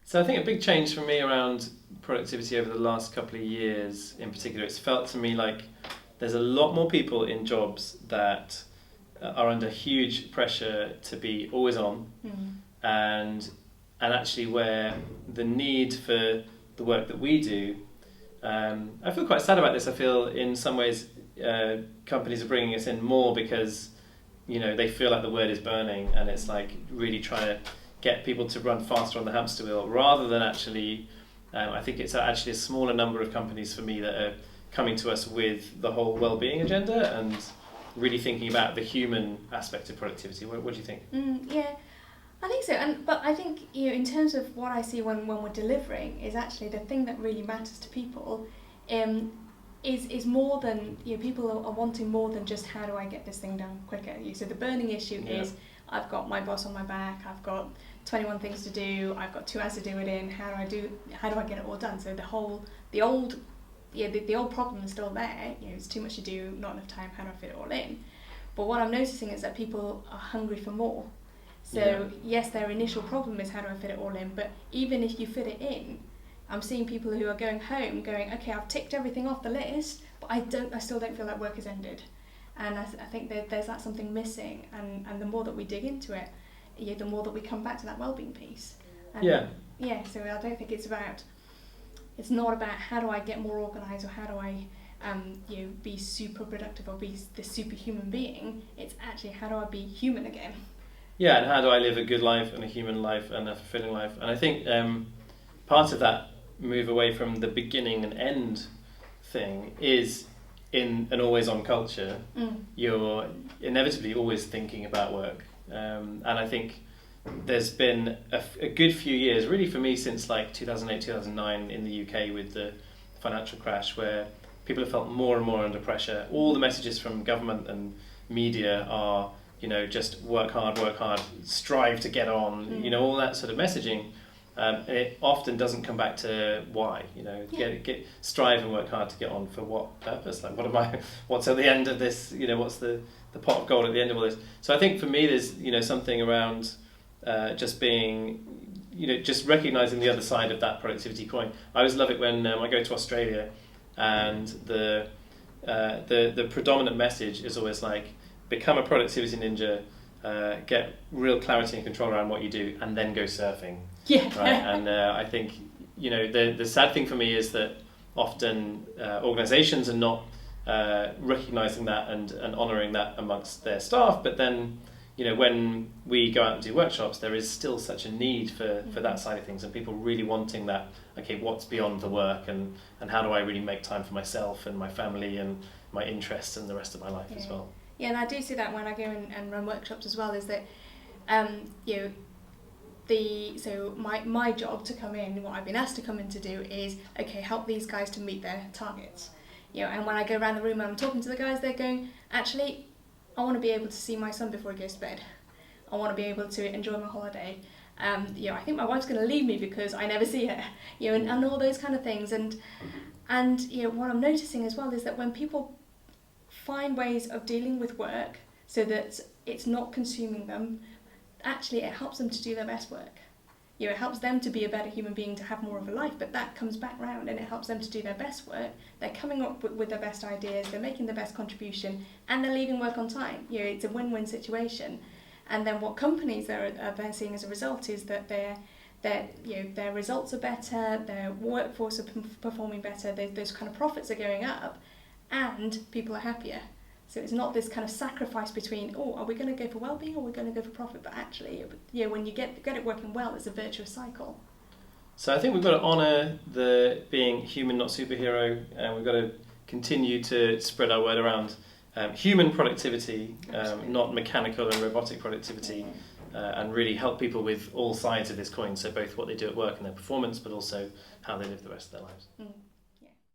So I think a big change for me around productivity over the last couple of years in particular, it's felt to me like there's a lot more people in jobs that are under huge pressure to be always on, and actually where the need for the work that we do, I feel quite sad about this. I feel in some ways companies are bringing us in more because they feel like the word is burning, and it's like really trying to get people to run faster on the hamster wheel rather than actually. I think it's actually a smaller number of companies for me that are coming to us with the whole well-being agenda and really thinking about the human aspect of productivity. What do you think? Yeah, I think so. But I think in terms of what I see when we're delivering is actually the thing that really matters to people. Is more than people are wanting more than just how do I get this thing done quicker. So the burning issue is I've got my boss on my back, I've got 21 things to do, I've got 2 hours to do it in. How do I get it all done? So the old problem is still there. It's too much to do, not enough time. How do I fit it all in? But what I'm noticing is that people are hungry for more. So yes, their initial problem is how do I fit it all in? But even if you fit it in, I'm seeing people who are going home going, okay, I've ticked everything off the list, but I still don't feel like work has ended. And I think that there's that something missing, and the more that we dig into it, the more that we come back to that well-being piece. And so I don't think it's not about how do I get more organised or how do I be super productive or be this superhuman being. It's actually how do I be human again. Yeah, and how do I live a good life and a human life and a fulfilling life? And I think part of that move away from the beginning and end thing is in an always-on culture. You're inevitably always thinking about work, and I think there's been a good few years, really for me, since like 2008, 2009 in the UK with the financial crash, where people have felt more and more under pressure. All the messages from government and media are, just work hard, strive to get on, all that sort of messaging. And it often doesn't come back to why, get strive and work hard to get on for what purpose? Like, what's at the end of this? What's the pot of gold at the end of all this? So I think for me, there's something around just being, just recognizing the other side of that productivity coin. I always love it when I go to Australia, and the predominant message is always like, become a productivity ninja. Get real clarity and control around what you do, and then go surfing. Yeah. Right. And I think the sad thing for me is that often organisations are not recognising that and honouring that amongst their staff. But then when we go out and do workshops, there is still such a need for that side of things, and people really wanting that. Okay, what's beyond the work, and how do I really make time for myself and my family and my interests and the rest of my life as well. Yeah, and I do see that when I go and run workshops as well, is that, so my job to come in, what I've been asked to come in to do is, okay, help these guys to meet their targets. And when I go around the room and I'm talking to the guys, they're going, actually, I want to be able to see my son before he goes to bed. I want to be able to enjoy my holiday. I think my wife's going to leave me because I never see her. And all those kind of things. And what I'm noticing as well is that when people find ways of dealing with work so that it's not consuming them, actually it helps them to do their best work. It helps them to be a better human being, to have more of a life, but that comes back round and it helps them to do their best work. They're coming up with their best ideas, they're making their best contribution, and they're leaving work on time. It's a win-win situation. And then what companies are then seeing as a result is that their results are better, their workforce are performing better, those kind of profits are going up, and people are happier. So it's not this kind of sacrifice between, are we going to go for well-being or are we going to go for profit? But actually, when you get it working well, it's a virtuous cycle. So I think we've got to honour the being human, not superhero, and we've got to continue to spread our word around human productivity, not mechanical and robotic productivity, and really help people with all sides of this coin. So both what they do at work and their performance, but also how they live the rest of their lives.